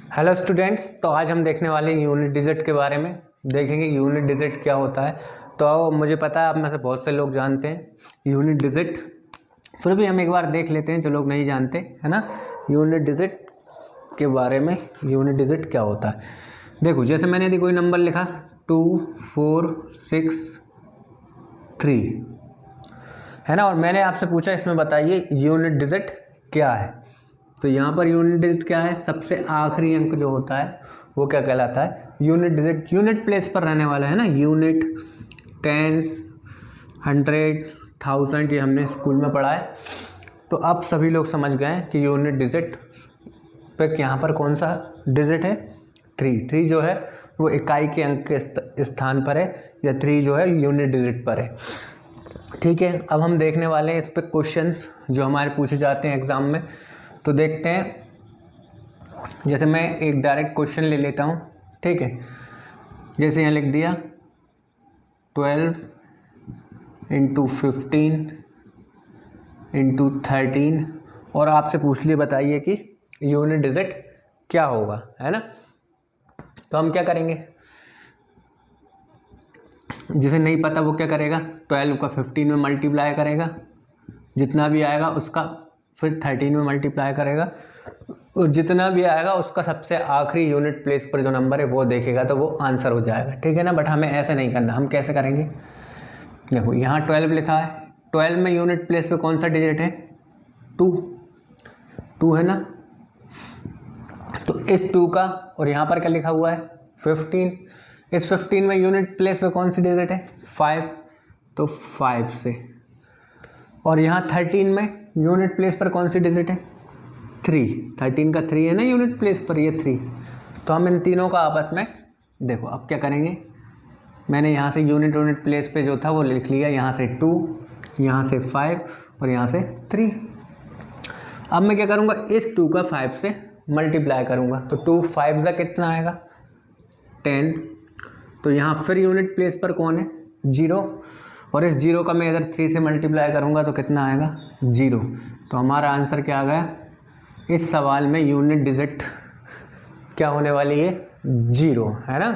Hello students, तो आज हम देखने वाले हैं यूनिट डिजिट के बारे में। देखेंगे यूनिट डिजिट क्या होता है। तो मुझे पता है आप में से बहुत से लोग जानते हैं यूनिट डिजिट, फिर भी हम एक बार देख लेते हैं जो लोग नहीं जानते, है ना, यूनिट डिजिट के बारे में। यूनिट डिजिट क्या होता है, देखो जैसे मैंने यदि कोई नंबर लिखा 2 4 6 3, है ना, और मैंने आपसे पूछा इसमें बताइए यूनिट डिजिट क्या है। तो यहाँ पर यूनिट डिजिट क्या है, सबसे आखिरी अंक जो होता है वो क्या कहलाता है, यूनिट डिजिट। यूनिट प्लेस पर रहने वाला है ना, यूनिट, टेंस, 100, 1000, ये हमने स्कूल में पढ़ा है। तो अब सभी लोग समझ गए हैं कि यूनिट डिजिट पे यहाँ पर कौन सा डिजिट है, 3 जो है वो इकाई के अंक के स्थान पर है, या 3 जो है यूनिट डिजिट पर है। ठीक है, अब हम देखने वाले हैं इस पर क्वेश्चंस जो हमारे पूछे जाते हैं एग्ज़ाम में। तो देखते हैं, जैसे मैं एक डायरेक्ट क्वेश्चन ले लेता हूँ। ठीक है, जैसे यहाँ लिख दिया 12 × 15 × 13, और आपसे पूछ लिए बताइए कि यूनिट डिजिट क्या होगा, है ना। तो हम क्या करेंगे, जिसे नहीं पता वो क्या करेगा, 12 का 15 में मल्टीप्लाई करेगा, जितना भी आएगा उसका फिर 13 में मल्टीप्लाई करेगा, और जितना भी आएगा उसका सबसे आखिरी यूनिट प्लेस पर जो नंबर है वो देखेगा, तो वो आंसर हो जाएगा। ठीक है ना, बट हमें ऐसे नहीं करना। हम कैसे करेंगे, देखो यहाँ 12 लिखा है, 12 में यूनिट प्लेस पे कौन सा डिजिट है, 2 है ना। तो इस 2 का, और यहाँ पर क्या लिखा हुआ है 15, इस 15 में यूनिट प्लेस पे कौन सी डिजिट है 5, तो 5 से। और यहाँ 13 में यूनिट प्लेस पर कौन सी डिजिट है 3, 13 का 3 है ना यूनिट प्लेस पर, ये 3। तो हम इन तीनों का आपस में, देखो अब क्या करेंगे, मैंने यहाँ से यूनिट प्लेस पे जो था वो लिख लिया, यहाँ से 2, यहाँ से 5 और यहाँ से 3। अब मैं क्या करूँगा, इस 2 का 5 से मल्टीप्लाई करूँगा, तो 2 5 का कितना आएगा 10। तो यहाँ फिर यूनिट प्लेस पर कौन है 0, और इस 0 का मैं इधर 3 से मल्टीप्लाई करूँगा तो कितना आएगा 0। तो हमारा आंसर क्या आ गया, इस सवाल में यूनिट डिजिट क्या होने वाली है 0, है ना।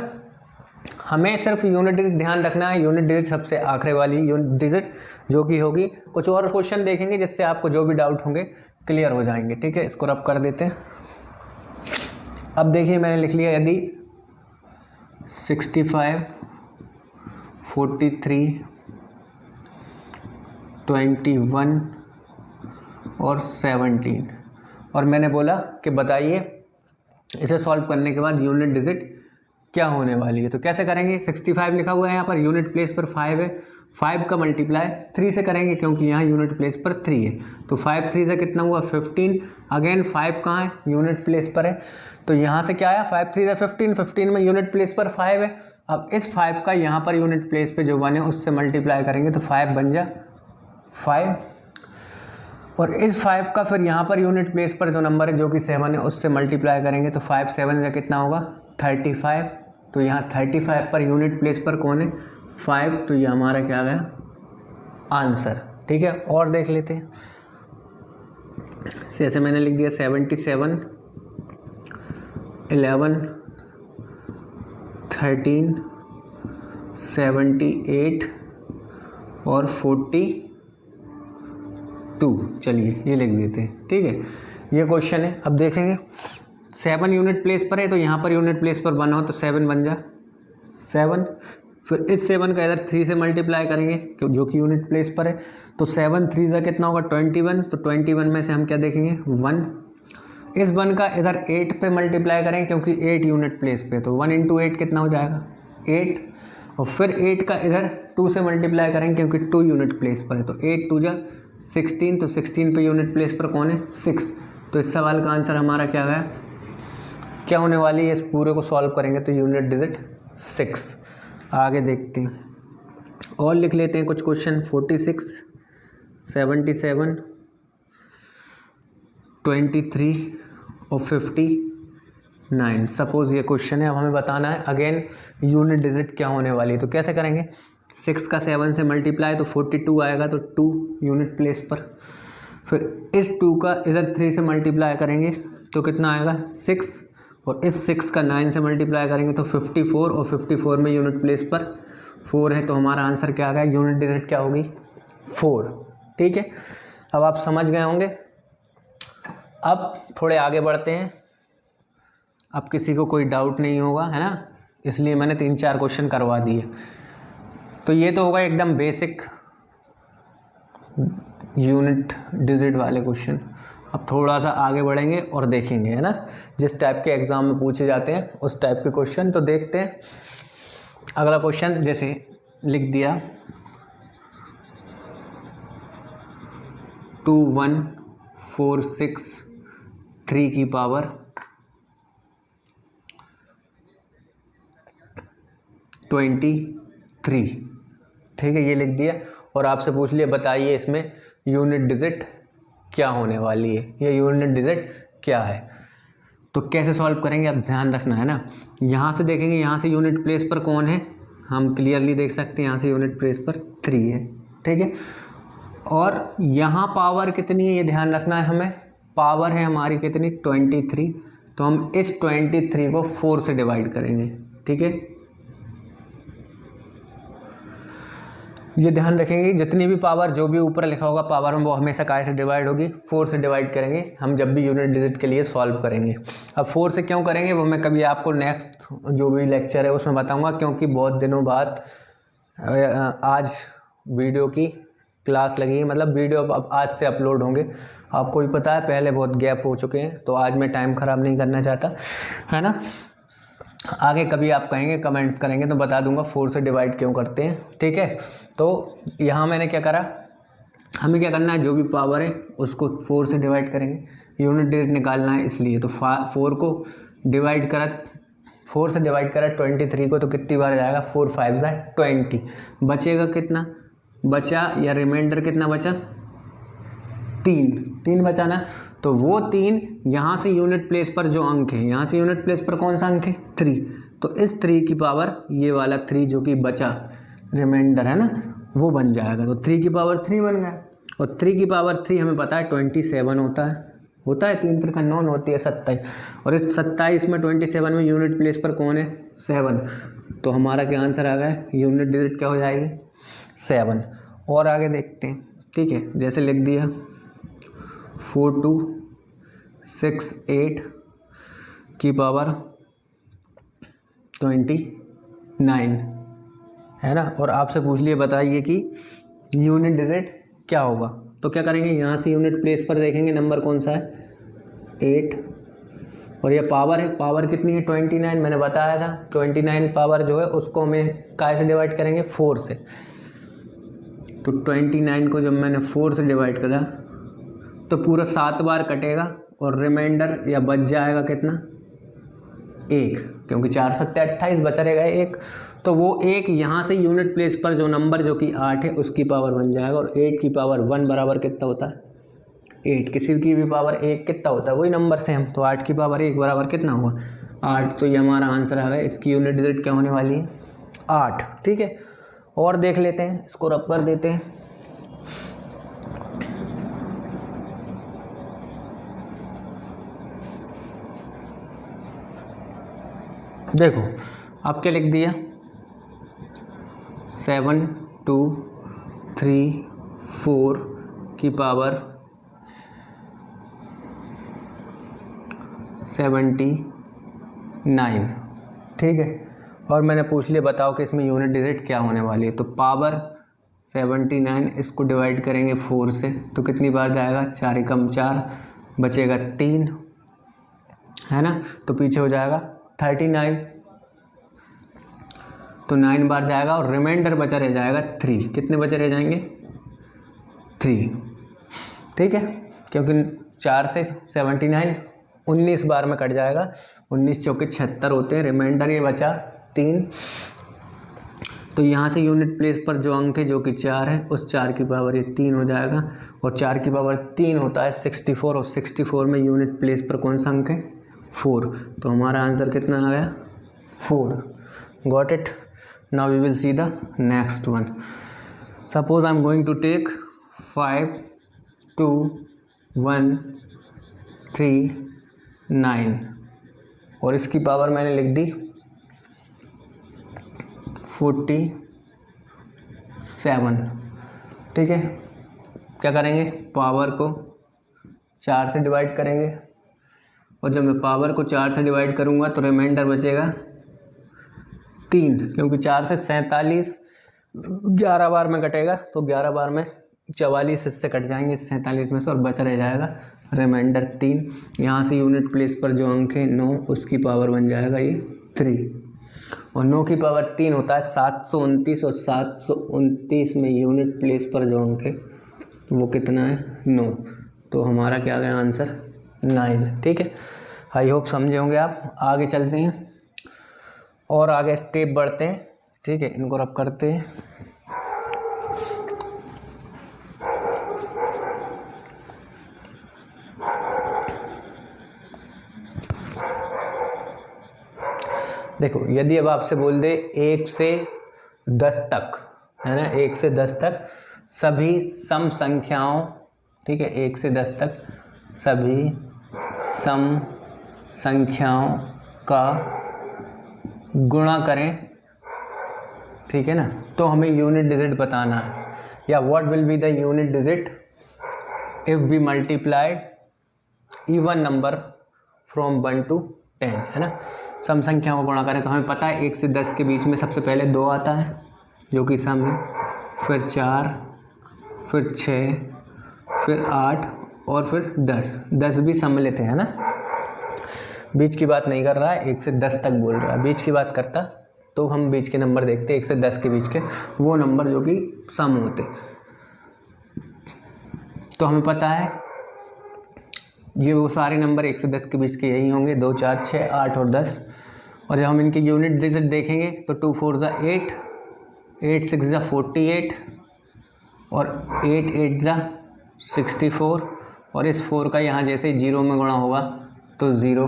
हमें सिर्फ यूनिट डिजिट ध्यान रखना है, यूनिट डिजिट सबसे आखिरी वाली यूनिट डिजिट जो कि होगी। कुछ और क्वेश्चन देखेंगे जिससे आपको जो भी डाउट होंगे क्लियर हो जाएंगे। ठीक है, इसको रब कर देते हैं। अब देखिए मैंने लिख लिया, यदि 65, 43, 21 और 17, और मैंने बोला कि बताइए इसे सॉल्व करने के बाद यूनिट डिजिट क्या होने वाली है। तो कैसे करेंगे, 65 लिखा हुआ है यहाँ पर, यूनिट प्लेस पर 5 है, 5 का मल्टीप्लाई 3 से करेंगे क्योंकि यहाँ यूनिट प्लेस पर 3 है। तो 5 3 से कितना हुआ 15, अगेन 5 कहाँ है यूनिट प्लेस पर है, तो यहाँ से क्या आया 5 3 से 15, 15 में यूनिट प्लेस पर 5 है। अब इस 5 का यहाँ पर यूनिट प्लेस पे जो 1 है उससे मल्टीप्लाई करेंगे तो 5 बन जा 5, और इस 5 का फिर यहाँ पर यूनिट प्लेस पर जो नंबर है जो कि 7 है उससे मल्टीप्लाई करेंगे तो 5 7 से कितना होगा 35। तो यहाँ 35 पर यूनिट प्लेस पर कौन है 5, तो ये हमारा क्या आ गया आंसर। ठीक है, और देख लेते हैं, जैसे मैंने लिख दिया 77, 11, 13, 78 और 42। चलिए ये लिख देते हैं। ठीक है, ये क्वेश्चन है। अब देखेंगे 7 यूनिट प्लेस पर है, तो यहाँ पर यूनिट प्लेस पर 1 हो तो 7 बन जा 7, फिर इस 7 का इधर 3 से मल्टीप्लाई करेंगे जो कि यूनिट प्लेस पर है, तो 7 3 का कितना होगा 21, तो 21 में से हम क्या देखेंगे 1, इस 1 का इधर 8 पे मल्टीप्लाई करेंगे क्योंकि 8 यूनिट प्लेस पे, तो 1 × 8 कितना हो जाएगा 8, और फिर 8 का इधर 2 से मल्टीप्लाई करेंगे क्योंकि 2 यूनिट प्लेस पर है, तो 8 2 जा 16, तो 16 पे यूनिट प्लेस पर कौन है 6। तो इस सवाल का आंसर हमारा क्या गया, क्या होने वाली है, इस पूरे को सॉल्व करेंगे तो यूनिट डिजिट 6। आगे देखते हैं और लिख लेते हैं कुछ क्वेश्चन, 46, 77, 23 और 59। सपोज ये क्वेश्चन है, अब हमें बताना है अगेन यूनिट डिजिट क्या होने वाली है। तो कैसे करेंगे, 6 का 7 से मल्टीप्लाई तो 42 आएगा, तो 2 यूनिट प्लेस पर, फिर इस 2 का इधर 3 से मल्टीप्लाई करेंगे तो कितना आएगा 6, और इस 6 का 9 से मल्टीप्लाई करेंगे तो 54, और 54 में यूनिट प्लेस पर 4 है, तो हमारा आंसर क्या आ गया, यूनिट डिजिट क्या होगी, 4। ठीक है, अब आप समझ गए होंगे। अब थोड़े आगे बढ़ते हैं, अब किसी को कोई डाउट नहीं होगा, है ना, इसलिए मैंने 3-4 क्वेश्चन करवा दिए। तो ये तो होगा एकदम बेसिक यूनिट डिजिट वाले क्वेश्चन। अब थोड़ा सा आगे बढ़ेंगे और देखेंगे, है ना, जिस टाइप के एग्ज़ाम में पूछे जाते हैं उस टाइप के क्वेश्चन। तो देखते हैं अगला क्वेश्चन, जैसे लिख दिया 2146 की पावर 23। ठीक है, ये लिख दिया और आपसे पूछ लिया बताइए इसमें यूनिट डिजिट क्या होने वाली है, या यूनिट डिजिट क्या है। तो कैसे सॉल्व करेंगे, आप ध्यान रखना, है ना। यहाँ से देखेंगे, यहाँ से यूनिट प्लेस पर कौन है, हम क्लियरली देख सकते हैं, यहाँ से यूनिट प्लेस पर 3 है। ठीक है, और यहाँ पावर कितनी है ये ध्यान रखना है हमें। पावर है हमारी कितनी, 23। तो हम इस 23 को 4 से डिवाइड करेंगे। ठीक है, ये ध्यान रखेंगे, जितनी भी पावर जो भी ऊपर लिखा होगा पावर में, वो हमेशा काय से डिवाइड होगी, 4 से डिवाइड करेंगे हम जब भी यूनिट डिजिट के लिए सॉल्व करेंगे। अब 4 से क्यों करेंगे वो मैं कभी आपको नेक्स्ट जो भी लेक्चर है उसमें बताऊंगा, क्योंकि बहुत दिनों बाद आज वीडियो की क्लास लगी है, मतलब वीडियो अब आज से अपलोड होंगे। आपको भी पता है पहले बहुत गैप हो चुके हैं, तो आज मैं टाइम ख़राब नहीं करना चाहता, है ना। आगे कभी आप कहेंगे, कमेंट करेंगे तो बता दूंगा 4 से डिवाइड क्यों करते हैं। ठीक है, तो यहाँ मैंने क्या करा, हमें क्या करना है, जो भी पावर है उसको 4 से डिवाइड करेंगे, यूनिट डिजिट निकालना है इसलिए। तो 4 को डिवाइड करा, 4 से डिवाइड करा 23 को, तो कितनी बार जाएगा, 4 5 जा 20। बचेगा कितना बचा, या रिमाइंडर कितना बचा, 3 बचा ना। तो वो 3 यहाँ से यूनिट प्लेस पर जो अंक है, यहाँ से यूनिट प्लेस पर कौन सा अंक है, 3। तो इस 3 की पावर ये वाला 3 जो कि बचा रिमाइंडर है ना, वो बन जाएगा। तो 3 की पावर 3 बन गया, और 3 की पावर 3 हमें पता है 27 होता है 3 पर का 9 होती है 27, और इस 27 में 27 में यूनिट प्लेस पर कौन है, 7। तो हमारा क्या आंसर आ गया, यूनिट डिजिट क्या हो जाएगी, 7। और आगे देखते हैं। ठीक है, जैसे लिख दिया 4268 की पावर 29, है ना। और आपसे पूछ लिए बताइए कि यूनिट डिजिट क्या होगा। तो क्या करेंगे, यहाँ से यूनिट प्लेस पर देखेंगे नंबर कौन सा है, 8, और ये पावर है, पावर कितनी है 29, मैंने बताया था 29 पावर जो है उसको हमें काय से डिवाइड करेंगे, 4 से। तो 29 को जब मैंने 4 से डिवाइड करा तो पूरा 7 बार कटेगा, और रिमाइंडर या बच जाएगा कितना, 1, क्योंकि 4 7 28 बचा रहेगा 1। तो वो 1 यहाँ से यूनिट प्लेस पर जो नंबर जो कि 8 है उसकी पावर बन जाएगा, और 8 की पावर 1 बराबर कितना होता है, 8। किसी की भी पावर 1 कितना होता है, वही नंबर से हम, तो 8 की पावर 1 बराबर कितना हुआ, 8। तो ये हमारा आंसर आ गया, इसकी यूनिट डिजिट क्या होने वाली है, 8। ठीक है, और देख लेते हैं, इसको रब कर देते हैं। देखो अब क्या लिख दिया, 7234 की पावर 79। ठीक है, और मैंने पूछ लिया बताओ कि इसमें यूनिट डिजिट क्या होने वाली है। तो पावर 79, इसको डिवाइड करेंगे 4 से, तो कितनी बार जाएगा, 4 एकम 4, बचेगा 3, है ना। तो पीछे हो जाएगा 39, तो 9 बार जाएगा, और रिमाइंडर बचा रह जाएगा 3। कितने बचे रह जाएंगे, 3। ठीक है, क्योंकि 4 से 79 19 बार में कट जाएगा, 19 चौके 76 होते हैं, रिमाइंडर ये बचा 3। तो यहाँ से यूनिट प्लेस पर जो अंक है जो कि 4 है, उस 4 की पावर ये 3 हो जाएगा, और 4 की पावर 3 होता है 64, और 64 में यूनिट प्लेस पर कौन सा अंक है, 4। तो हमारा आंसर कितना आ गया, 4। Got it. Now we will see the next one. Suppose I am going to take 5 2 1 3 9, और इसकी पावर मैंने लिख दी 47। ठीक है, क्या करेंगे, पावर को 4 से डिवाइड करेंगे, और जब मैं पावर को 4 से डिवाइड करूँगा तो रिमाइंडर बचेगा 3, क्योंकि 4 से 47 11 बार में कटेगा, तो 11 बार में 44 इससे कट जाएंगे 47 में से, और बचा रह जाएगा रिमाइंडर 3। यहाँ से यूनिट प्लेस पर जो अंक है 9, उसकी पावर बन जाएगा ये 3, और 9 की पावर 3 होता है 729, और 729 में यूनिट प्लेस पर जो अंक है वो कितना है, 9। तो हमारा क्या आ गया आंसर, 9। ठीक है, आई होप समझे होंगे आप। आगे चलते हैं और आगे स्टेप बढ़ते हैं। ठीक है, इनको रब करते हैं। देखो, यदि अब आपसे बोल दे 1 से 10 तक, है ना, 1 से 10 तक सभी सम संख्याओं, ठीक है, 1 से 10 तक सभी सम संख्याओं का गुणा करें, ठीक है ना, तो हमें यूनिट डिजिट बताना है, या what will be the unit digit if we multiplied even number from 1 to 10, है ना। सम संख्याओं को गुणा करें तो हमें पता है 1 से 10 के बीच में सबसे पहले 2 आता है जो कि सम है, फिर 4, फिर 6, फिर 8 और फिर 10। 10 भी सम्मिलित है ना, बीच की बात नहीं कर रहा है, 1 से 10 तक बोल रहा है। बीच की बात करता तो हम बीच के नंबर देखते, 1 से 10 के बीच के वो नंबर जो कि सम होते। तो हमें पता है ये वो सारे नंबर 1 से 10 के बीच के यही होंगे, 2, 4, 6, 8 और 10। और जब हम इनके यूनिट डिजिट देखेंगे तो 2 4 ज़ा 8, 8 6 ज़ा 48, और 8 8 ज़ा 64, और इस 4 का यहाँ जैसे 0 में गुणा होगा तो 0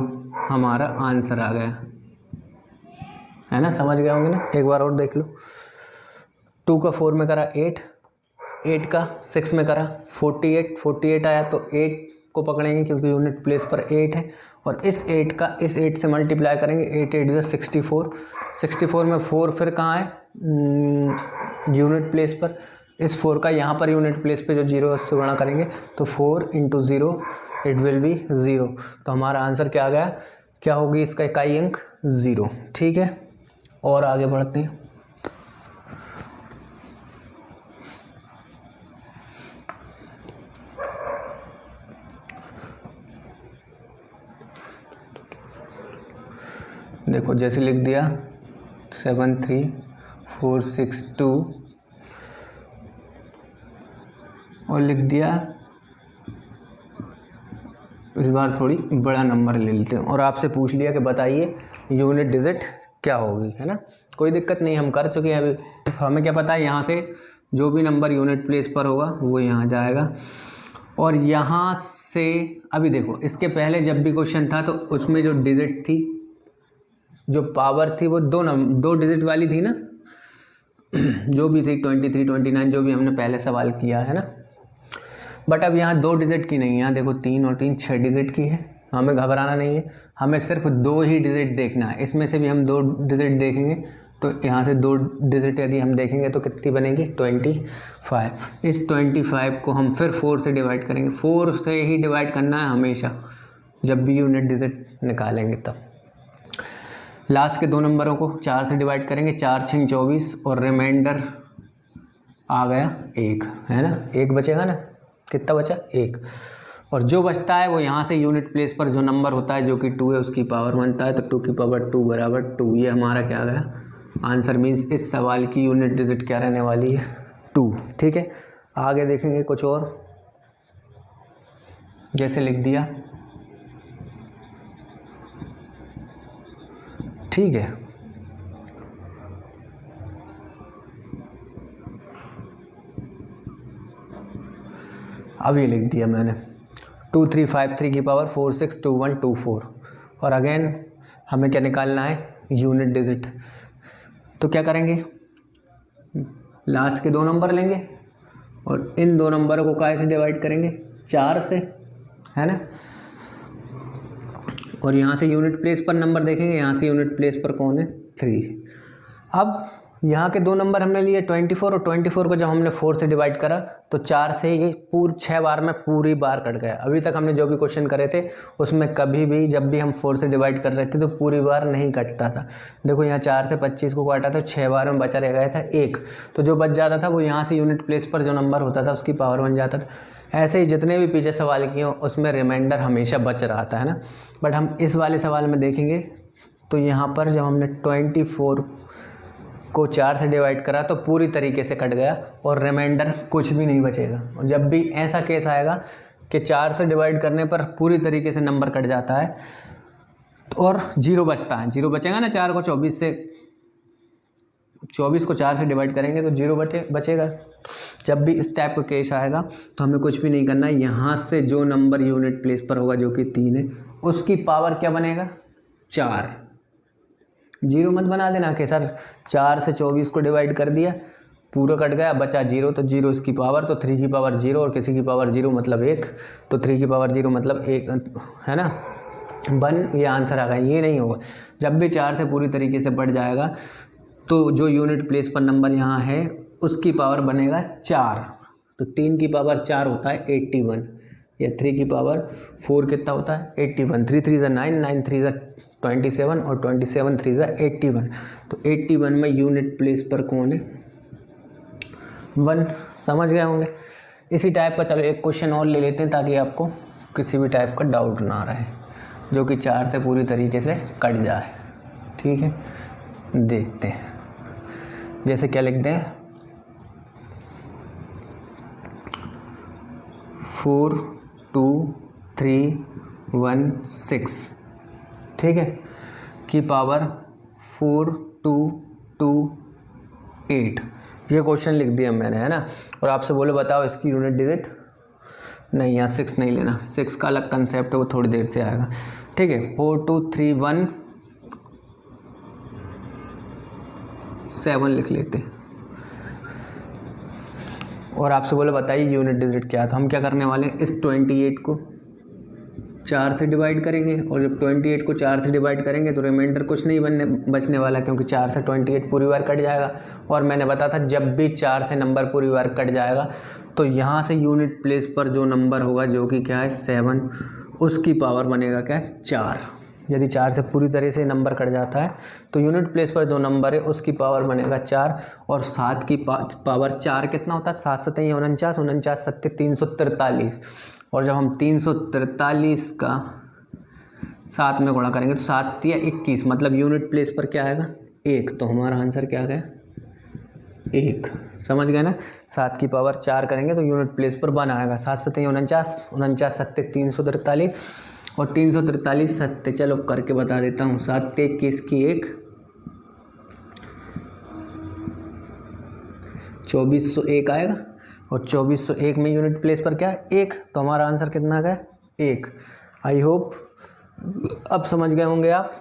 हमारा आंसर आ गया, है ना। समझ गए होंगे ना। एक बार और देख लो, 2 का 4 में करा 8, 8 का 6 में करा 48, 48 आया तो 8 को पकड़ेंगे क्योंकि यूनिट प्लेस पर 8 है, और इस 8 का इस 8 से मल्टीप्लाई करेंगे, 8 8 ज़ा 64, 64 में 4 फिर कहाँ है, यूनिट प्लेस पर। इस 4 का यहाँ पर यूनिट प्लेस पे जो 0 है उससे गुणा करेंगे तो 4 × 0 इट विल बी 0। तो हमारा आंसर क्या आ गया, क्या होगी इसका इकाई अंक 0। ठीक है, और आगे बढ़ते हैं। देखो जैसे लिख दिया 73462 और लिख दिया, इस बार थोड़ी बड़ा नंबर ले लेते हैं और आपसे पूछ लिया कि बताइए यूनिट डिजिट क्या होगी, है ना। कोई दिक्कत नहीं, हम कर चुके हैं अभी। हमें क्या पता है, यहाँ से जो भी नंबर यूनिट प्लेस पर होगा वो यहाँ जाएगा, और यहाँ से अभी देखो इसके पहले जब भी क्वेश्चन था तो उसमें जो डिजिट थी, जो पावर थी वो दो डिजिट वाली थी ना, जो भी थी 23 29 जो भी हमने पहले सवाल किया है ना। बट अब यहाँ 2 डिजिट की नहीं है, यहाँ देखो 3 और 3 6 डिजिट की है। हमें घबराना नहीं है, हमें सिर्फ 2 ही डिजिट देखना है। इसमें से भी हम 2 डिजिट देखेंगे तो यहाँ से 2 डिजिट यदि हम देखेंगे तो कितनी बनेगी 25। इस 25 को हम फिर 4 से डिवाइड करेंगे। 4 से ही डिवाइड करना है हमेशा जब भी यूनिट डिजिट निकालेंगे। तब लास्ट के 2 नंबरों को 4 से डिवाइड करेंगे, 4 6 24 और रिमाइंडर आ गया 1, है ना। 1 बचेगा ना, कितना बचा 1, और जो बचता है वो यहाँ से यूनिट प्लेस पर जो नंबर होता है जो कि 2 है उसकी पावर बनता है, तो 2 की पावर 2 बराबर 2। ये हमारा क्या आ गया आंसर। मीन्स इस सवाल की यूनिट डिजिट क्या रहने वाली है 2। ठीक है, आगे देखेंगे कुछ और। जैसे लिख दिया, ठीक है, अब ये लिख दिया मैंने 2353 की पावर 462124, और अगेन हमें क्या निकालना है यूनिट डिजिट। तो क्या करेंगे, लास्ट के 2 नंबर लेंगे और इन 2 नंबरों को काय से डिवाइड करेंगे 4 से, है ना। और यहाँ से यूनिट प्लेस पर नंबर देखेंगे, यहाँ से यूनिट प्लेस पर कौन है 3। अब यहाँ के दो नंबर हमने लिए 24 और 24 को जब हमने 4 से डिवाइड करा तो 4 से ये 6 बार में पूरी बार कट गया। अभी तक हमने जो भी क्वेश्चन करे थे उसमें कभी भी जब भी हम 4 से डिवाइड कर रहे थे तो पूरी बार नहीं कटता था। देखो यहाँ 4 से 25 को काटा तो 6 बार में बचा रह गया था 1, तो जो बच जाता था वो यहाँ से यूनिट प्लेस पर जो नंबर होता था उसकी पावर बन जाता था। ऐसे ही जितने भी पीछे सवाल किए उसमें रिमाइंडर हमेशा बच रहा था, है ना। बट हम इस वाले सवाल में देखेंगे तो यहाँ पर जब हमने 24 को 4 से डिवाइड करा तो पूरी तरीके से कट गया और रिमाइंडर कुछ भी नहीं बचेगा। और जब भी ऐसा केस आएगा कि 4 से डिवाइड करने पर पूरी तरीके से नंबर कट जाता है और 0 बचता है, 0 बचेगा ना। 4 को 24 को 4 से डिवाइड करेंगे तो 0 बचेगा। जब भी इस टाइप का केस आएगा तो हमें कुछ भी नहीं करना है, यहाँ से जो नंबर यूनिट प्लेस पर होगा जो कि 3 है उसकी पावर क्या बनेगा 4। 0 मत बना देना कि सर 4 से 24 को डिवाइड कर दिया पूरा कट गया बचा 0, तो 0 इसकी पावर, तो 3 की पावर 0 और किसी की पावर 0 मतलब 1, तो 3 की पावर 0 मतलब 1, है ना 1, ये आंसर आ गया। ये नहीं होगा, जब भी 4 से पूरी तरीके से बढ़ जाएगा तो जो यूनिट प्लेस पर नंबर यहाँ है उसकी पावर बनेगा 4। तो 3 की पावर 4 होता है 81, या 3 की पावर 4 कितना होता है 81। 3 3 9, 9 3 27 और 27 3 81। तो 81 में यूनिट प्लेस पर कौन है 1। समझ गए होंगे। इसी टाइप का चलो एक क्वेश्चन और ले लेते हैं ताकि आपको किसी भी टाइप का डाउट ना रहे, जो कि 4 से पूरी तरीके से कट जाए। ठीक है, देखते हैं। जैसे क्या लिखते हैं 4 2 3 1 6, ठीक है, की पावर 4 2 2 8। ये क्वेश्चन लिख दिया मैंने, है ना। और आपसे बोले बताओ इसकी यूनिट डिजिट, नहीं यहाँ 6 नहीं लेना, 6 का अलग कंसेप्ट है वो थोड़ी देर से आएगा। ठीक है, 4 2 3 1 7 लिख लेते हैं। और आपसे बोले बताइए यूनिट डिजिट क्या है, तो हम क्या करने वाले हैं, इस 28 को 4 से डिवाइड करेंगे और जब 28 को 4 से डिवाइड करेंगे तो रिमाइंडर कुछ नहीं बचने वाला, क्योंकि 4 से 28 पूरी बार कट जाएगा। और मैंने बताया था जब भी 4 से नंबर पूरी बार कट जाएगा तो यहाँ से यूनिट प्लेस पर जो नंबर होगा जो कि क्या है 7, उसकी पावर बनेगा क्या 4। यदि 4 से पूरी तरह से नंबर कट जाता है तो यूनिट प्लेस पर जो नंबर है उसकी पावर बनेगा 4। और 7 की पावर 4 कितना होता है, 7 7 49, 49 7 343। और जब हम 343 का 7 में गुणा करेंगे तो 7 या 21, मतलब यूनिट प्लेस पर क्या आएगा 1। तो हमारा आंसर क्या गया 1। समझ गए ना। 7 की पावर 4 करेंगे तो यूनिट प्लेस पर 1 आएगा। 7 7 49, 49 7 343 और 343 7, चलो करके बता देता हूँ। 7 21 की 1, 2401 आएगा। और 2401 में यूनिट प्लेस पर क्या है 1, तो हमारा आंसर कितना आ गया 1। आई होप अब समझ गए होंगे आप।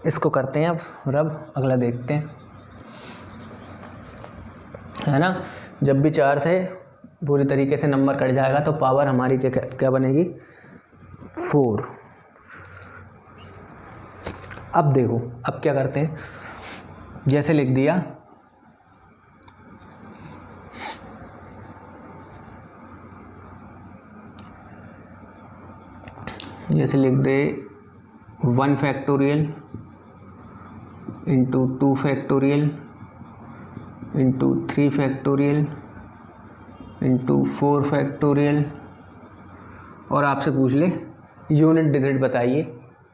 इसको करते हैं अब अगला देखते हैं, है ना। जब भी 4 से पूरी तरीके से नंबर कट जाएगा तो पावर हमारी क्या बनेगी 4। अब देखो अब क्या करते हैं, जैसे लिख दिया जैसे लिख दे 1 factorial into 2 factorial into 3 factorial into 4 factorial, और आपसे पूछ ले यूनिट डिजिट बताइए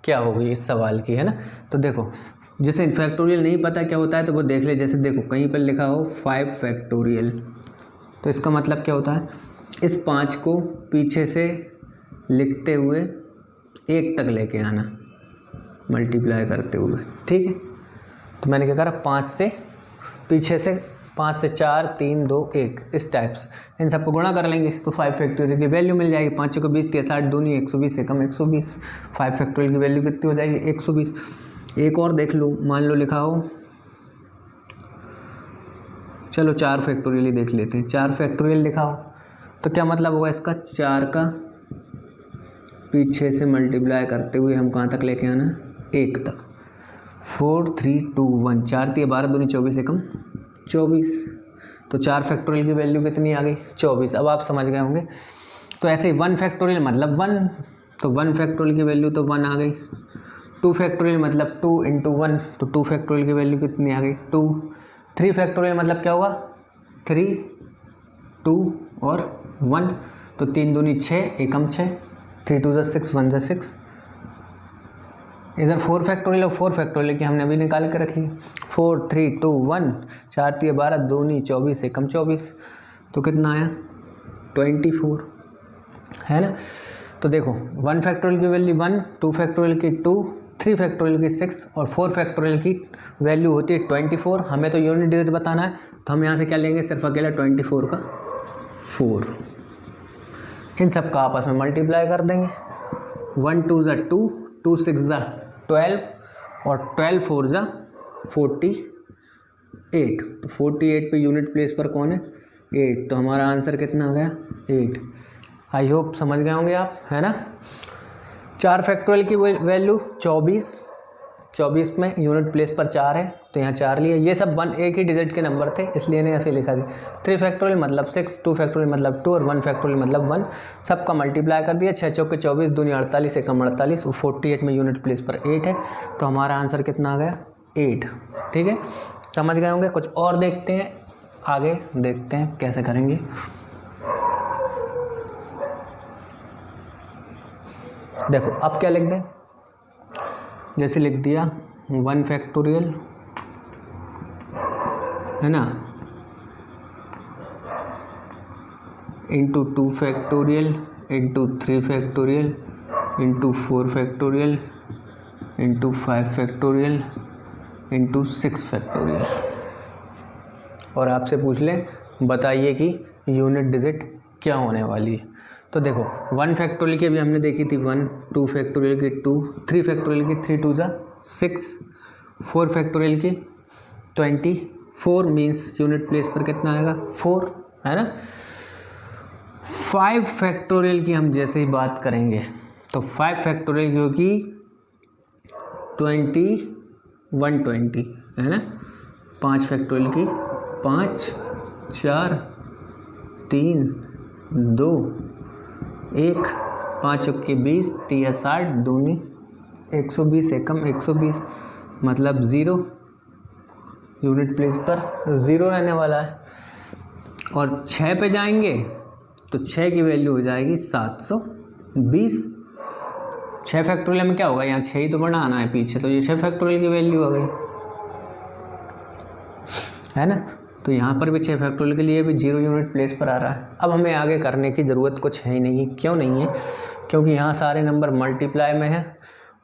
क्या होगी इस सवाल की, है ना। तो देखो जैसे फैक्टोरियल नहीं पता क्या होता है तो वो देख ले। जैसे देखो कहीं पर लिखा हो 5 फैक्टोरियल, तो इसका मतलब क्या होता है, इस 5 को पीछे से लिखते हुए 1 तक लेके आना मल्टीप्लाई करते हुए। ठीक है, तो मैंने क्या करा 5 से पीछे से 5 से 4 3 2 1 इस टाइप से इन सबको गुणा कर लेंगे तो 5 फैक्टोरियल की वैल्यू मिल जाएगी। 5 को 20 के 60 दूनी 120 एकम 120। 5 फैक्टोरियल की वैल्यू कितनी हो जाएगी 120। एक और देख लो, मान लो लिखा हो, चलो 4 फैक्टोरियल ही देख लेते हैं। 4 फैक्टोरियल लिखा हो तो क्या मतलब होगा इसका, 4 का पीछे से मल्टीप्लाई करते हुए हम कहाँ तक लेके आना, 1 तक। 4 3 2 1, 4 3 12 दूनी 24 एकम 24। तो 4 फैक्टोरियल की वैल्यू कितनी आ गई, 24। अब आप समझ गए होंगे। तो ऐसे ही 1 फैक्टोरियल मतलब 1, तो 1 फैक्टोरियल की वैल्यू तो 1 आ गई। 2 फैक्टोरियल मतलब 2 × 1, तो 2 फैक्टोरियल की वैल्यू कितनी आ गई, 2। 3 फैक्टोरियल मतलब क्या होगा, 3 2 और 1, तो 3 दूनी 6 एकम 6, 3 2 6 1 6। इधर 4 फैक्टोरियल और 4 फैक्टोरियल की हमने अभी निकाल के रखी, 4 3 2 1, 4 3 12 दूनी 24 एकम 24, तो कितना आया 24, है ना। तो देखो 1 फैक्टोरियल की वैल्यू 1, 2 फैक्टोरियल की 2, 3 फैक्टोरियल की 6 और 4 फैक्टोरियल की वैल्यू होती है 24। हमें तो यूनिट डिजिट बताना है, तो हम यहाँ से क्या लेंगे, सिर्फ अकेला 24 का 4। इन सब का आपस में मल्टीप्लाई कर देंगे। 1 2 ज़ा 2, 2 6 ज़ा 12 और 12 4 ज़ा 48। तो 48 पे यूनिट प्लेस पर कौन है, 8। तो हमारा आंसर कितना आ गया, 8। आई होप समझ गए होंगे आप, है ना। 4 फैक्टोरियल की वैल्यू 24, 24 में यूनिट प्लेस पर 4 है, तो यहाँ 4 लिए। ये सब एक ही डिजिट के नंबर थे, इसलिए इन्हें ऐसे लिखा दिया। 3 फैक्टोरियल मतलब 6, 2 फैक्टोरियल मतलब 2 और 1 फैक्टोरियल मतलब 1। सबका मल्टीप्लाई कर दिया, 6 चौके 24 दूनी 48 एकम 48, 48 में यूनिट प्लेस पर 8 है, तो हमारा आंसर कितना आ गया, 8। ठीक है, समझ गए होंगे। कुछ और देखते हैं, आगे देखते हैं कैसे करेंगे। देखो अब क्या लिख दें, जैसे लिख दिया 1 फैक्टोरियल, है ना, into 2 factorial into 3 factorial into 4 factorial into 5 factorial into 6 factorial. और आपसे पूछ लें बताइए कि यूनिट डिजिट क्या होने वाली है। तो देखो 1 फैक्टोरियल की अभी हमने देखी थी 1, 2 फैक्टोरियल की 2, 3 फैक्टोरियल की 3 2 ज़ा 6, 4 फैक्टोरियल की 24 मीन्स यूनिट प्लेस पर कितना आएगा, 4, है ना। 5 फैक्टोरियल की हम जैसे ही बात करेंगे, तो 5 फैक्टोरियल की होगी 20 120, है ना। 5 फैक्टोरियल की 5 4 3 2 1, 5 चौके 20, 3 60 दूनी 120 एकम 120, मतलब 0, यूनिट प्लेस पर 0 रहने वाला है। और 6 पे जाएंगे तो 6 की वैल्यू हो जाएगी 720। 6 फैक्टोरियल में क्या होगा, यहाँ 6 ही तो बढ़ाना है पीछे, तो ये 6 फैक्टोरियल की वैल्यू आ गई, है ना। तो यहाँ पर भी 6 फैक्टोरियल के लिए भी 0 यूनिट प्लेस पर आ रहा है। अब हमें आगे करने की ज़रूरत कुछ है ही नहीं। क्यों नहीं है, क्योंकि यहाँ सारे नंबर मल्टीप्लाई में है,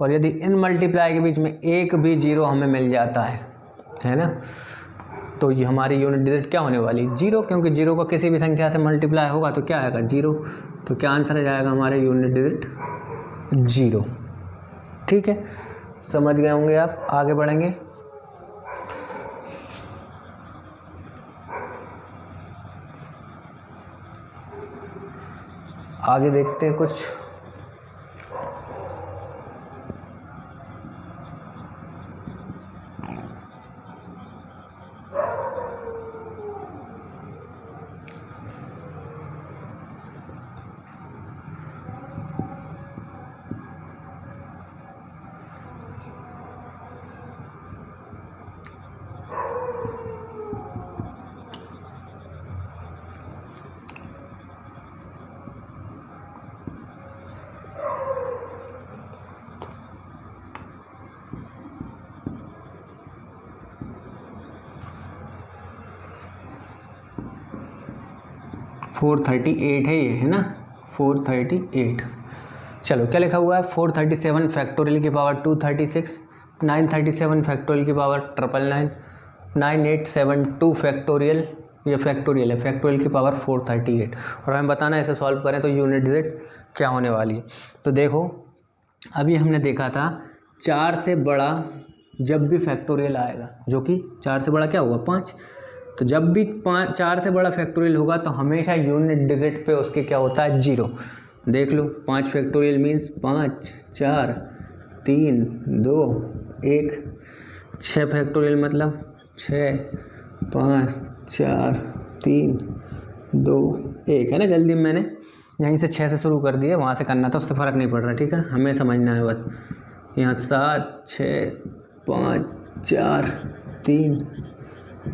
और यदि इन मल्टीप्लाई के बीच में एक भी 0 हमें मिल जाता है ना, तो ये हमारी यूनिट डिजिट क्या होने वाली, 0, क्योंकि 0 का किसी भी संख्या से मल्टीप्लाई होगा तो क्या आएगा, 0। तो क्या आंसर आ जाएगा हमारे यूनिट डिजिट 0। ठीक है, समझ गए होंगे आप। आगे बढ़ेंगे। आगे देखते हैं कुछ। फोर 38 है ये, है ना, 438। चलो क्या लिखा हुआ है, 437 फैक्टोरियल की पावर 236, 937 फैक्टोरियल की पावर 999, 9872 फैक्टोरियल, ये फैक्टोरियल है, फैक्टोरियल की पावर 438। और हमें बताना है इसे सॉल्व करें तो यूनिट डिजिट क्या होने वाली है। तो देखो अभी हमने देखा था 4 से बड़ा जब भी फैक्टोरियल आएगा, जो कि 4 से बड़ा क्या होगा, 5, तो जब भी 4 से बड़ा फैक्टोरियल होगा तो हमेशा यूनिट डिजिट पे उसके क्या होता है, 0। देख लो 5 फैक्टोरियल मीन्स 5 4 3 2 1। 6 फैक्टोरियल मतलब 6 5 4 3 2 1 है ना। जल्दी मैंने यहीं से 6 से शुरू कर दिया, वहाँ से करना था, उससे फ़र्क नहीं पड़ रहा, ठीक है, हमें समझना है बस। यहाँ 7 6 5 4 3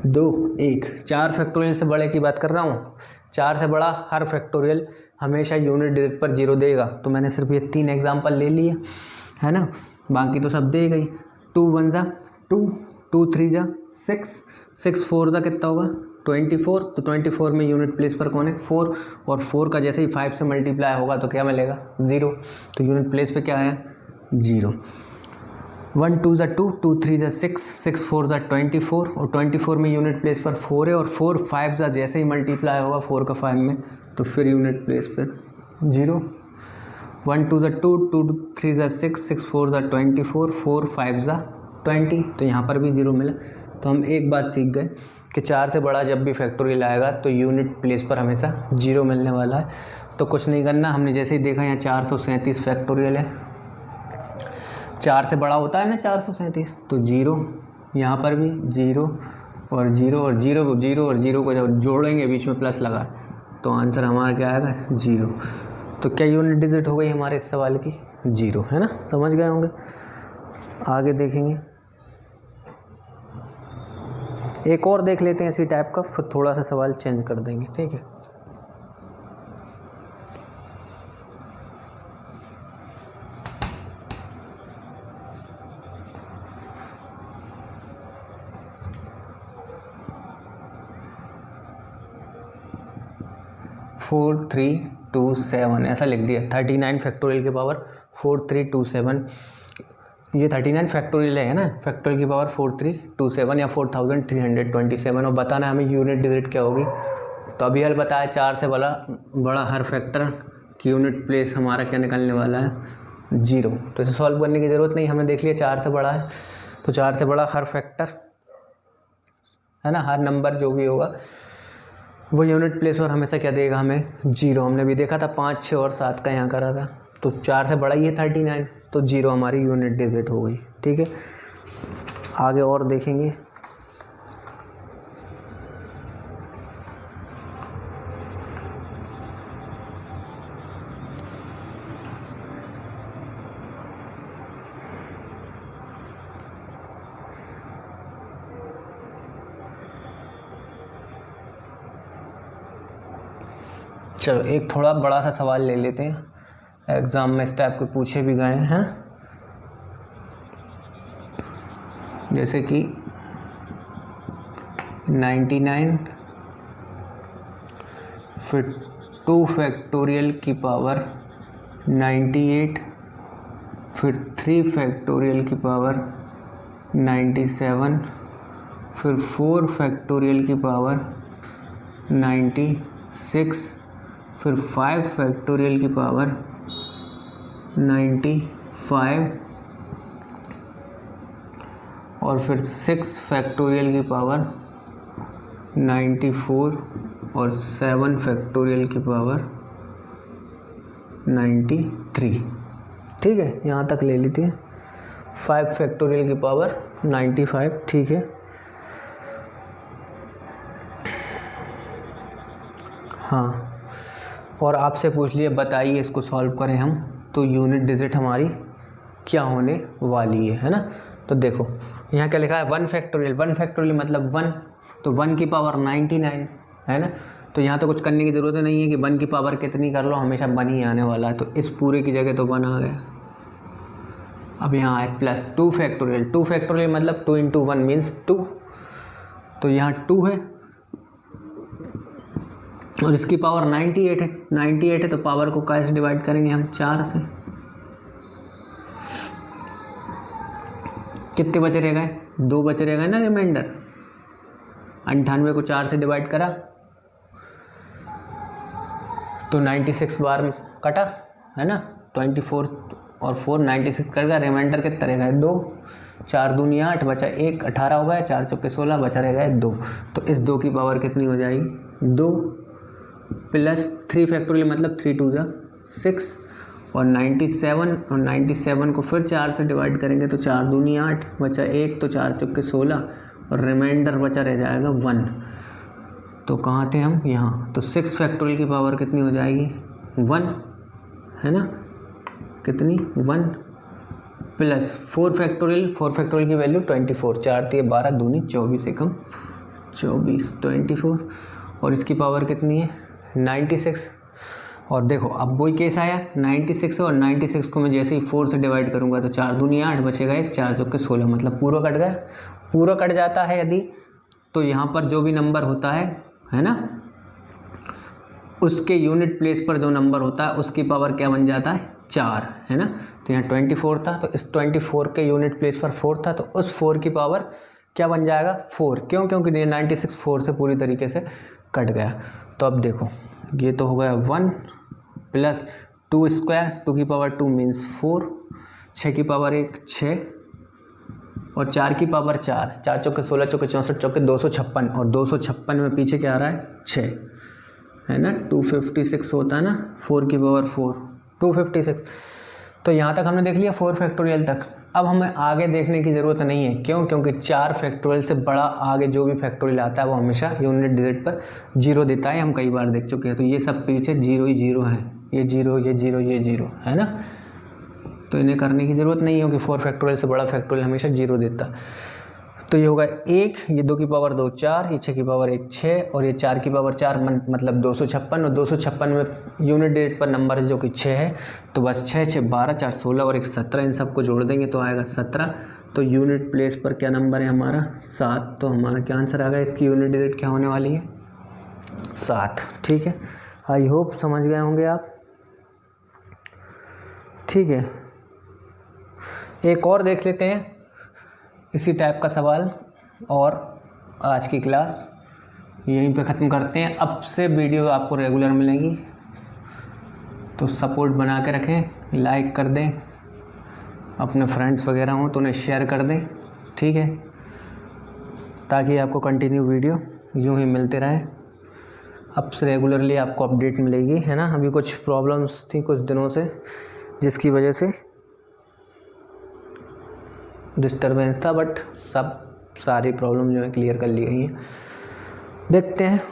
2 1। 4 फैक्टोरियल से बड़े की बात कर रहा हूँ। 4 से बड़ा हर फैक्टोरियल हमेशा यूनिट डिजिट पर 0 देगा। तो मैंने सिर्फ ये 3 एग्जाम्पल ले लिए, है ना, बाकी तो सब दे गई। 2 1 जा 2, 2 3 जा 6, 6 4 जा कितना होगा 24। तो 24 में यूनिट प्लेस पर कौन है 4, और 4 का जैसे ही 5 से मल्टीप्लाई होगा तो क्या मिलेगा 0। तो यूनिट प्लेस पे क्या है 0। 1 2 जा 2, 2 3 जा 6, 6 4 जा 24, और 24 में यूनिट प्लेस पर 4 है, और 4 5 जा जैसे ही मल्टीप्लाई होगा 4 का 5 में तो फिर यूनिट प्लेस पर 0। 1 2 जा 2, 2 3 जा 6, 6 4 जा 24, 4 5 जा 20, तो यहाँ पर भी 0 मिला। तो हम एक बात सीख गए कि 4 से बड़ा जब भी फैक्टोरियल आएगा तो यूनिट प्लेस पर हमेशा 0 मिलने वाला है। तो कुछ नहीं करना, हमने जैसे ही देखा यहाँ 437 फैक्टोरियल है, 4 से बड़ा होता है ना 437, तो 0, यहाँ पर भी 0 और 0 और 0 को 0 और 0 को जब जोड़ेंगे बीच में प्लस लगा तो आंसर हमारा क्या आएगा 0। तो क्या यूनिट डिजिट हो गई हमारे इस सवाल की 0, है ना, समझ गए होंगे। आगे देखेंगे, एक और देख लेते हैं इसी टाइप का, फिर थोड़ा सा सवाल चेंज कर देंगे, ठीक है। फोर 3 2 7 ऐसा लिख दिया। 39 फैक्टोरियल की पावर 4327, ये 39 फैक्टोरियल है ना, फैक्टोरियल की पावर 4327 या 4327, और बताना हमें यूनिट डिजिट क्या होगी। तो अभी हल बताया 4 से बड़ा हर फैक्टर की यूनिट प्लेस हमारा क्या निकलने वाला है 0। तो इसे सॉल्व करने की ज़रूरत नहीं, हमने देख लिया 4 से बड़ा है, तो 4 से बड़ा हर फैक्टर है ना, हर नंबर जो भी होगा वो यूनिट प्लेस और हमेशा क्या देगा हमें 0। हमने भी देखा था 5 6 और 7 का यहाँ करा था, तो 4 से बड़ा ही है 39, तो 0 हमारी यूनिट डिजिट हो गई, ठीक है। आगे और देखेंगे, चलो एक थोड़ा बड़ा सा सवाल ले लेते हैं, एग्ज़ाम में इस टाइप के पूछे भी गए हैं, जैसे कि 99 फिर 2 फैक्टोरियल की पावर 98 फिर 3 फैक्टोरियल की पावर 97 फिर 4 फैक्टोरियल की पावर 96 फिर 5 फैक्टोरियल की पावर 95 और फिर 6 फैक्टोरियल की पावर 94 और 7 फैक्टोरियल की पावर 93, ठीक है, यहाँ तक ले लेते हैं। 5 फैक्टोरियल की पावर 95, ठीक है। हाँ, और आपसे पूछ लिया बताइए इसको सॉल्व करें हम तो यूनिट डिजिट हमारी क्या होने वाली है ना। तो देखो यहाँ क्या लिखा है 1 फैक्टोरियल, 1 फैक्टोरियल मतलब 1, तो 1 की पावर 99 है ना। तो यहाँ तो कुछ करने की ज़रूरत नहीं है कि 1 की पावर कितनी कर लो, हमेशा 1 ही आने वाला है, तो इस पूरे की जगह तो 1 आ गया। अब यहाँ है प्लस 2 फैक्टोरियल, 2 फैक्टोरियल मतलब 2 × 1 मीन्स 2, तो यहाँ 2 है और इसकी पावर 98 है, 98 है तो पावर को कैसे डिवाइड करेंगे हम 4 से, कितने बचे रह गए 2 बचे रह गए ना रिमाइंडर। 98 को 4 से डिवाइड करा तो 96 बार कटा है ना, 24 और 4 96 कर गया, रिमाइंडर कितना रह गए 2, 4 दूनी 8 बचा 1, 18 हो गया, 4 चौके 16 बचा रह गए 2। तो इस 2 की पावर कितनी हो जाएगी 2 प्लस 3 फैक्टोरियल मतलब 3 2 जा 6 और 97 और 97 को फिर 4 से डिवाइड करेंगे तो 4 दूनी 8 बचा 1 तो 4 चौके 16 और रिमाइंडर बचा रह जाएगा 1। तो कहाँ थे हम? यहाँ। तो 6 फैक्टोरियल की पावर कितनी हो जाएगी? 1 है ना, कितनी? 1 प्लस 4 फैक्टोरियल की वैल्यू 24, 4 3 12 दूनी 24 एकम 24 24 और इसकी पावर कितनी है? 96। और देखो अब वही केस आया 96 और 96 को मैं जैसे ही 4 से डिवाइड करूँगा तो 4 दूनी 8 बचेगा 1 4 चौके 16 मतलब पूरा कट गया। पूरा कट जाता है यदि तो यहाँ पर जो भी नंबर होता है ना, उसके यूनिट प्लेस पर जो नंबर होता है उसकी पावर क्या बन जाता है? 4 है ना। तो यहाँ 24 था तो इस 24 के यूनिट प्लेस पर 4 था तो उस 4 की पावर क्या बन जाएगा? 4। क्यों? क्योंकि ये 96 4 से पूरी तरीके से कट गया। तो अब देखो ये तो हो गया 1 प्लस 2 स्क्वायर 2 की पावर 2 मीन्स 4, 6 की पावर 1 6 और 4 की पावर 4, 4 चौके 16 चौके 64 चौके 256 और 256 में पीछे क्या आ रहा है? 6 है ना। 256 होता है ना, 4 की पावर 4 256। तो यहाँ तक हमने देख लिया 4 फैक्टोरियल तक। अब हमें आगे देखने की ज़रूरत नहीं है। क्यों? क्योंकि 4 फैक्टोरियल से बड़ा आगे जो भी फैक्टोरियल आता है वो हमेशा यूनिट डिजिट पर 0 देता है, हम कई बार देख चुके हैं। तो ये सब पीछे 0 ही 0 है, ये 0 ये 0 ये 0 है ना। तो इन्हें करने की ज़रूरत नहीं है क्योंकि 4 फैक्टोरियल से बड़ा फैक्टोरियल हमेशा 0 देता। तो ये होगा 1, ये 2 की पावर 2 4, ये 6 की पावर 1 6 और ये 4 की पावर 4 मतलब 256 और 256 में यूनिट डिजिट पर नंबर है जो कि 6 है। तो बस 6 6 12 4 16 और 1 17, इन सबको जोड़ देंगे तो आएगा 17। तो यूनिट प्लेस पर क्या नंबर है हमारा? 7। तो हमारा क्या आंसर आ गया? इसकी यूनिट डिजिट क्या होने वाली है? 7। ठीक है, आई होप समझ गए होंगे आप। ठीक है, एक और देख लेते हैं इसी टाइप का सवाल और आज की क्लास यहीं पे ख़त्म करते हैं। अब से वीडियो आपको रेगुलर मिलेंगी तो सपोर्ट बना के रखें, लाइक कर दें, अपने फ्रेंड्स वगैरह हों तो उन्हें शेयर कर दें। ठीक है, ताकि आपको कंटिन्यू वीडियो यूँ ही मिलते रहे। अब से रेगुलरली आपको अपडेट मिलेगी, है ना। अभी कुछ प्रॉब्लम्स थी कुछ दिनों से जिसकी वजह से डिस्टरबेंस था, बट सारी प्रॉब्लम जो है क्लियर कर ली गई है। देखते हैं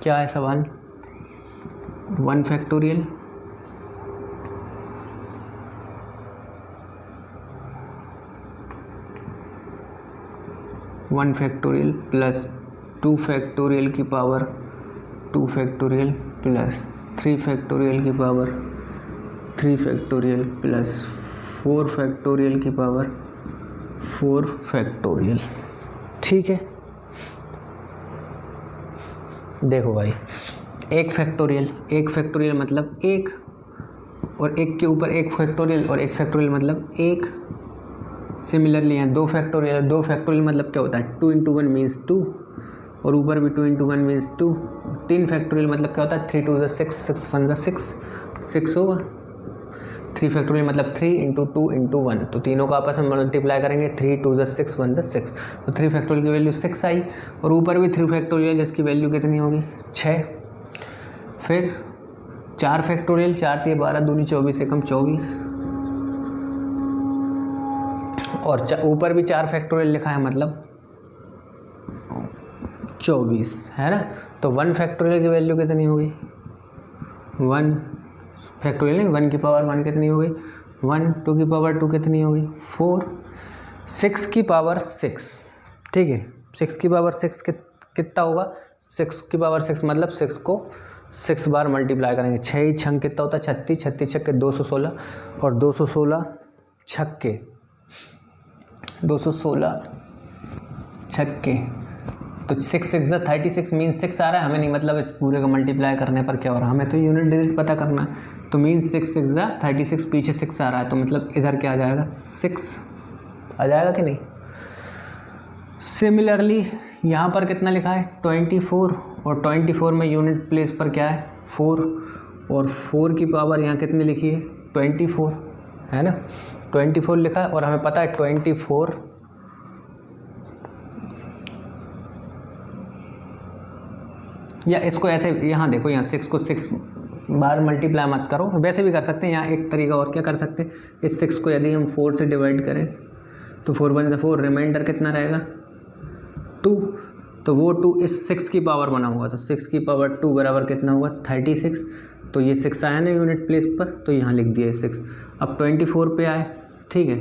क्या है सवाल। 1 फैक्टोरियल प्लस 2 फैक्टोरियल की पावर 2 फैक्टोरियल प्लस 3 फैक्टोरियल की पावर 3 फैक्टोरियल प्लस 4 फैक्टोरियल की पावर 4 फैक्टोरियल। ठीक है, देखो भाई, एक फैक्टोरियल मतलब 1 और 1 के ऊपर 1 फैक्टोरियल और 1 फैक्टोरियल मतलब 1। सिमिलरली हैं 2 फैक्टोरियल मतलब क्या होता है? 2 × 1 मीन्स 2 और ऊपर भी 2 × 1 मीन्स 2। 3 फैक्टोरियल मतलब क्या होता है? 3 2 6 6 1 6 होगा। 3 फैक्टोरियल मतलब 3 × 2 × 1, तो तीनों का आपस में मल्टीप्लाई करेंगे 3 2 6 1 6, तो 3 फैक्टोरियल की वैल्यू 6 आई और ऊपर भी 3 फैक्टोरियल जिसकी वैल्यू कितनी होगी? 6। फिर 4 फैक्टोरियल 4 3 12 दूनी 24 एकम 24 और ऊपर भी 4 फैक्टोरियल लिखा है मतलब 24 है ना। तो 1 फैक्टोरियल की वैल्यू कितनी होगी? 1 फैक्टोरियल नहीं, 1 की पावर 1 कितनी होगी? 1। 2 की पावर 2 कितनी होगी? 4। 6 की पावर 6। ठीक है, 6 की पावर 6 कितना होगा? 6 की पावर 6 मतलब 6 को 6 बार मल्टीप्लाई करेंगे। 6 ही छंग कितना होता है? 36, 36 छक्के 216 और 216 छक्के 216 छक्के तो 6 6 36 मीन्स 6 आ रहा है। हमें नहीं मतलब इस पूरे का मल्टीप्लाई करने पर क्या हो रहा है, हमें तो यूनिट डिजिट पता करना है। तो मीन्स 6 6 36, पीछे 6 आ रहा है तो मतलब इधर क्या आ जाएगा? 6 आ जाएगा कि नहीं। सिमिलरली यहाँ पर कितना लिखा है? 24 और 24 में यूनिट प्लेस पर क्या है? 4 और 4 की पावर यहाँ कितनी लिखी है? 24 है ना। 24 लिखा है और हमें पता है 24 या इसको ऐसे यहाँ देखो, यहाँ 6 को 6 बार मल्टीप्लाई मत करो, वैसे भी कर सकते हैं। यहाँ एक तरीका और क्या कर सकते हैं, इस 6 को यदि हम 4 से डिवाइड करें तो 4 1 4, रिमाइंडर कितना रहेगा 2, तो वो 2 इस 6 की पावर बना हुआ, तो 6 की पावर 2 बराबर कितना हुआ 36। तो ये 6 आया ना यूनिट प्लेस पर, तो यहाँ लिख दिया 6। अब 24 पे आए, ठीक है,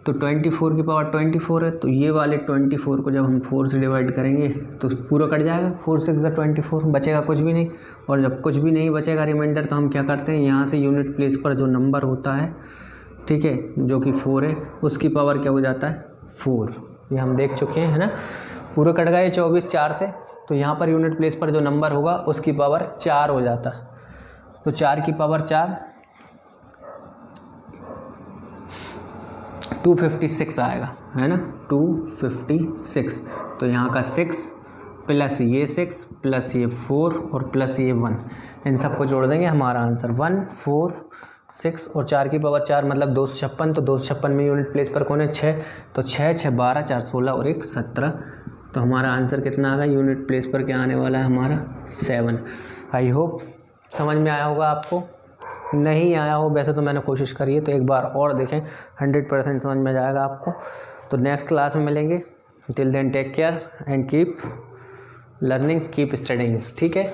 तो 24 की पावर 24 है, तो ये वाले 24 को जब हम 4 से डिवाइड करेंगे तो पूरा कट जाएगा, 4 6 24, बचेगा कुछ भी नहीं। और जब कुछ भी नहीं बचेगा रिमाइंडर, तो हम क्या करते हैं, यहाँ से यूनिट प्लेस पर जो नंबर होता है, ठीक है, जो कि 4 है, उसकी पावर क्या हो जाता है 4। ये हम देख चुके हैं, है ना। पूरा कट गए 24 4 से, तो यहाँ पर यूनिट प्लेस पर जो नंबर होगा उसकी पावर 4 हो जाता है। तो 4 की पावर 4 256 आएगा, है ना, 256। तो यहाँ का 6 प्लस ये 6 प्लस ये 4 और प्लस ये 1, इन सबको जोड़ देंगे, हमारा आंसर 1 4 6 और 4 की पावर 4 मतलब 256। तो 256 में यूनिट प्लेस पर कौन है 6, तो 6 6 12 4 16 और 1 17। तो हमारा आंसर कितना आ गया, यूनिट प्लेस पर क्या आने वाला है हमारा 7। आई होप समझ में आया होगा आपको। नहीं आया हो वैसे तो मैंने कोशिश करी है, तो एक बार और देखें, 100% समझ में जाएगा आपको। तो नेक्स्ट क्लास में मिलेंगे। Till then take care and keep learning, keep studying, ठीक है।